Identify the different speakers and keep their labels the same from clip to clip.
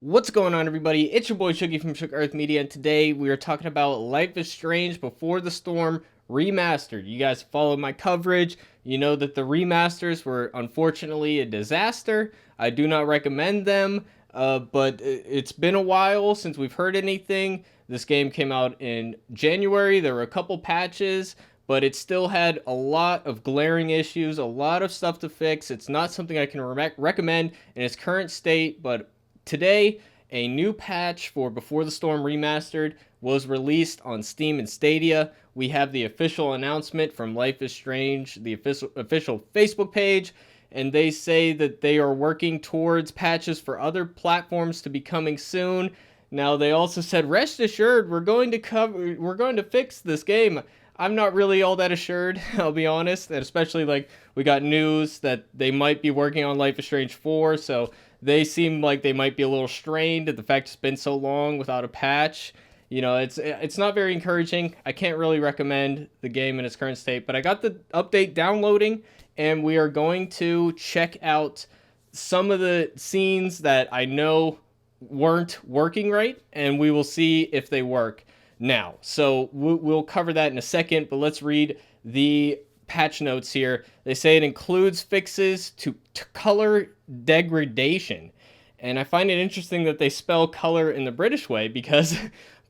Speaker 1: What's going on, everybody? It's your boy Shuggy from Shook Earth Media, and today we are talking about Life is Strange Before the Storm Remastered. You guys followed my coverage. You know that the remasters were unfortunately a disaster. I do not recommend them, but it's been a while since we've heard anything. This game came out in January. There were a couple patches, but it still had a lot of glaring issues, a lot of stuff to fix. It's not something I can recommend in its current state, but today, a new patch for Before the Storm Remastered was released on Steam and Stadia. We have the official announcement from Life is Strange, the official Facebook page, and they say that they are working towards patches for other platforms to be coming soon. Now, they also said, rest assured, we're going to fix this game. I'm not really all that assured, I'll be honest, and especially like we got news that they might be working on Life is Strange 4, so they seem like they might be a little strained at the fact it's been so long without a patch. You know, it's not very encouraging. I can't really recommend the game in its current state, but I got the update downloading, and we are going to check out some of the scenes that I know weren't working right, and we will see if they work now. So we'll cover that in a second, but let's read the patch notes here. They say it includes fixes to color degradation. And I find it interesting that they spell color in the British way, because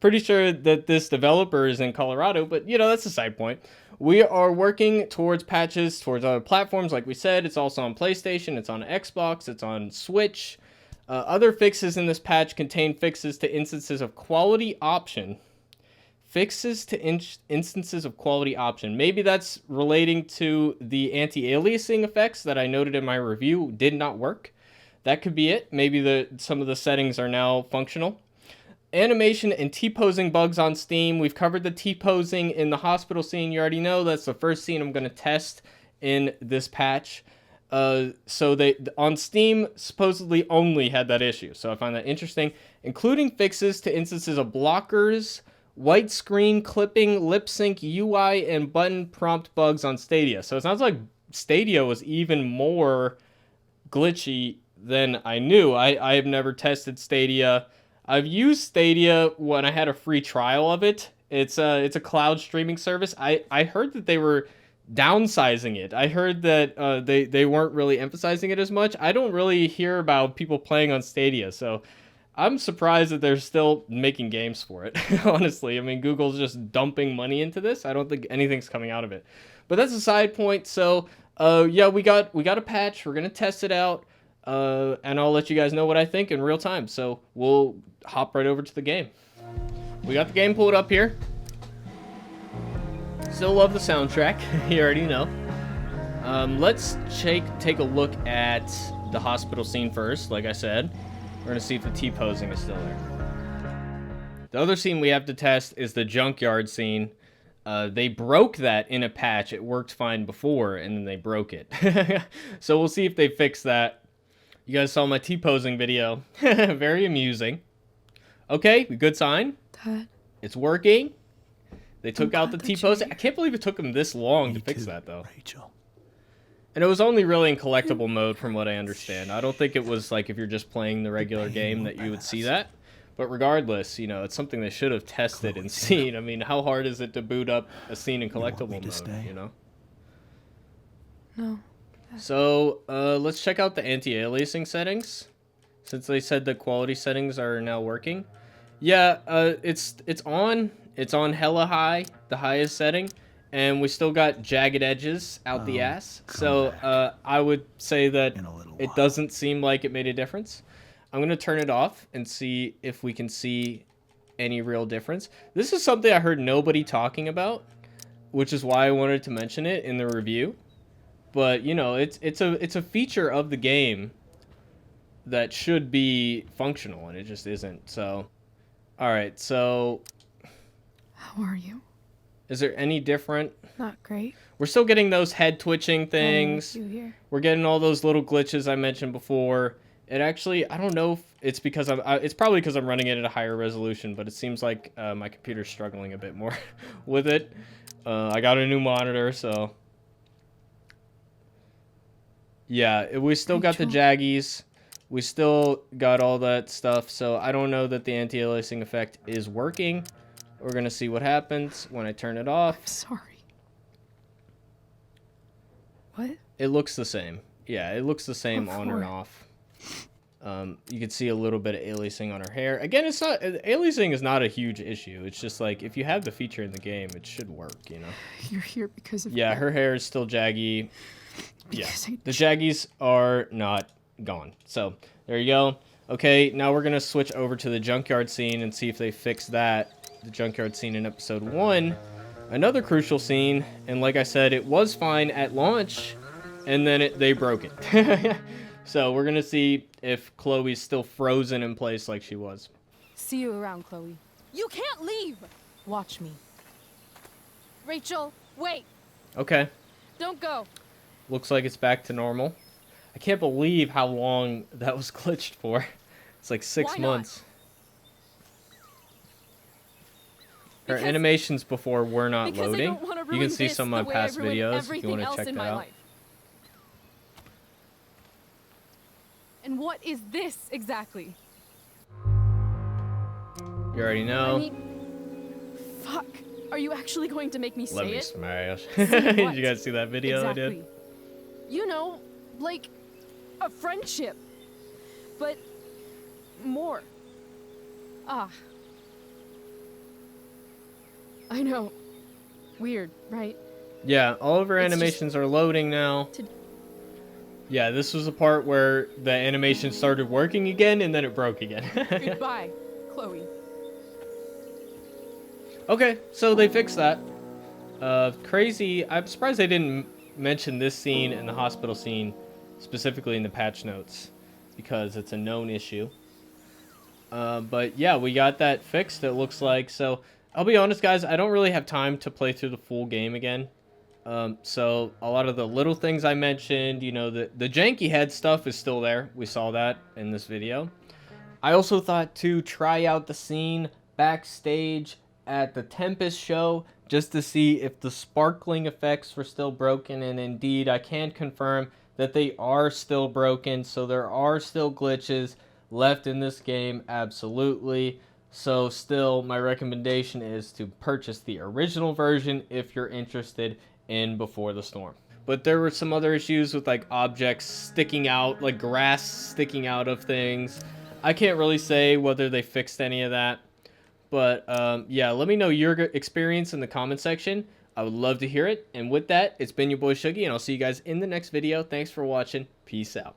Speaker 1: pretty sure that this developer is in Colorado, but you know, that's a side point. We are working towards patches towards other platforms. Like we said, it's also on PlayStation, it's on Xbox, it's on Switch. Other fixes in this patch contain fixes to instances of quality option. Fixes to instances of quality option. Maybe that's relating to the anti-aliasing effects that I noted in my review did not work. That could be it. Maybe some of the settings are now functional. Animation and T-posing bugs on Steam. We've covered the T-posing in the hospital scene. You already know that's the first scene I'm going to test in this patch. So they on Steam supposedly only had that issue. So I find that interesting. Including fixes to instances of blockers, white screen clipping, lip sync, UI, and button prompt bugs on Stadia. So it sounds like Stadia was even more glitchy than I knew. I have never tested Stadia. I've used Stadia when I had a free trial of it. It's a cloud streaming service. I heard that they were downsizing it. I heard that they weren't really emphasizing it as much. I don't really hear about people playing on Stadia, so I'm surprised that they're still making games for it. Honestly, I mean, Google's just dumping money into this. I don't think anything's coming out of it. But that's a side point. So, yeah, we got a patch. We're gonna test it out, and I'll let you guys know what I think in real time. So we'll hop right over to the game. We got the game pulled up here. Still love the soundtrack. You already know. Let's take a look at the hospital scene first. Like I said, we're gonna see if the T-posing is still there. The other scene we have to test is the junkyard scene. They broke that in a patch. It worked fine before, and then they broke it. So we'll see if they fix that. You guys saw my T-posing video. Very amusing. Okay, good sign.
Speaker 2: Dad,
Speaker 1: It's working. They took out the
Speaker 2: that
Speaker 1: T-posing.
Speaker 2: you-
Speaker 1: I can't believe it took them this long to fix
Speaker 3: too,
Speaker 1: that, though.
Speaker 3: Rachel.
Speaker 1: And it was only really in collectible mode, from what I understand. I don't think it was like if you're just playing the regular game that you would see that. But regardless, you know, it's something they should have tested and seen. I mean, how hard is it to boot up a scene in collectible mode, you know?
Speaker 2: No.
Speaker 1: So, let's check out the anti-aliasing settings, since they said the quality settings are now working. Yeah, it's on hella high, the highest setting, and we still got jagged edges out the ass. So, I would say that it doesn't seem like it made a difference. I'm going to turn it off and see if we can see any real difference. This is something I heard nobody talking about, which is why I wanted to mention it in the review. But, you know, it's a feature of the game that should be functional, and it just isn't. So, all right, so
Speaker 2: How are you?
Speaker 1: is there any different?
Speaker 2: Not great.
Speaker 1: We're still getting those head twitching things.
Speaker 2: You here?
Speaker 1: We're getting all those little glitches I mentioned before. It actually, I don't know if it's because it's probably because I'm running it at a higher resolution, but it seems like my computer's struggling a bit more with it. I got a new monitor, so yeah, we still got the jaggies. we still got all that stuff, so I don't know that the anti-aliasing effect is working. We're gonna see what happens when I turn it off.
Speaker 2: I'm sorry. What?
Speaker 1: It looks the same. Yeah, it looks the same on and
Speaker 2: for?
Speaker 1: off. You can see a little bit of aliasing on her hair. Again, it's not aliasing is not a huge issue. It's just like if you have the feature in the game, it should work, you know.
Speaker 2: You're here because of
Speaker 1: Yeah,
Speaker 2: that.
Speaker 1: her hair is still jaggy. Yeah,
Speaker 2: Because I
Speaker 1: the jaggies are not gone. So there you go. Okay, now we're gonna switch over to the junkyard scene and see if they fix that. The junkyard scene in episode 1, another crucial scene. And like I said, it was fine at launch, and then they broke it. So we're gonna see if Chloe's still frozen in place like she was.
Speaker 3: See you around, Chloe. You can't leave! Watch me. Rachel, wait!
Speaker 1: Okay,
Speaker 3: Don't go!
Speaker 1: looks like it's back to normal. I can't believe how long that was glitched for. It's like 6
Speaker 3: Why not?
Speaker 1: months. Her
Speaker 3: Because-
Speaker 1: animations before were not
Speaker 3: Because I
Speaker 1: loading.
Speaker 3: don't wanna
Speaker 1: You
Speaker 3: ruin
Speaker 1: can see
Speaker 3: this
Speaker 1: some
Speaker 3: the
Speaker 1: of my
Speaker 3: way I
Speaker 1: past
Speaker 3: ruined
Speaker 1: videos if you
Speaker 3: everything
Speaker 1: want to
Speaker 3: else
Speaker 1: check
Speaker 3: in
Speaker 1: that
Speaker 3: my
Speaker 1: out.
Speaker 3: life. And what is this exactly?
Speaker 1: You already
Speaker 3: I
Speaker 1: know.
Speaker 3: mean, fuck. Are you actually going to make me
Speaker 1: Let
Speaker 3: say
Speaker 1: me
Speaker 3: it?
Speaker 1: smash.
Speaker 3: Say
Speaker 1: Did
Speaker 3: what?
Speaker 1: you guys see that video I
Speaker 3: Exactly.
Speaker 1: did?
Speaker 3: You know, like a friendship, but more. Ah. I know. Weird, right?
Speaker 1: Yeah, all of her
Speaker 3: It's just-
Speaker 1: animations are loading now.
Speaker 3: To-
Speaker 1: Yeah, this was the part where the animation started working again and then it broke again.
Speaker 3: Goodbye, Chloe.
Speaker 1: Okay, so they fixed that. Crazy. I'm surprised they didn't mention this scene and the hospital scene specifically in the patch notes because it's a known issue. But yeah, we got that fixed, it looks like. So I'll be honest, guys, I don't really have time to play through the full game again. So a lot of the little things I mentioned, you know, the janky head stuff is still there. We saw that in this video. I also thought to try out the scene backstage at the Tempest show just to see if the sparkling effects were still broken, and indeed I can confirm that they are still broken, so there are still glitches left in this game, absolutely. So still, my recommendation is to purchase the original version if you're interested in Before the Storm. But there were some other issues with like objects sticking out, like grass sticking out of things. I can't really say whether they fixed any of that. But yeah, let me know your experience in the comment section. I would love to hear it. And with that, it's been your boy Shuggy, and I'll see you guys in the next video. Thanks for watching. Peace out.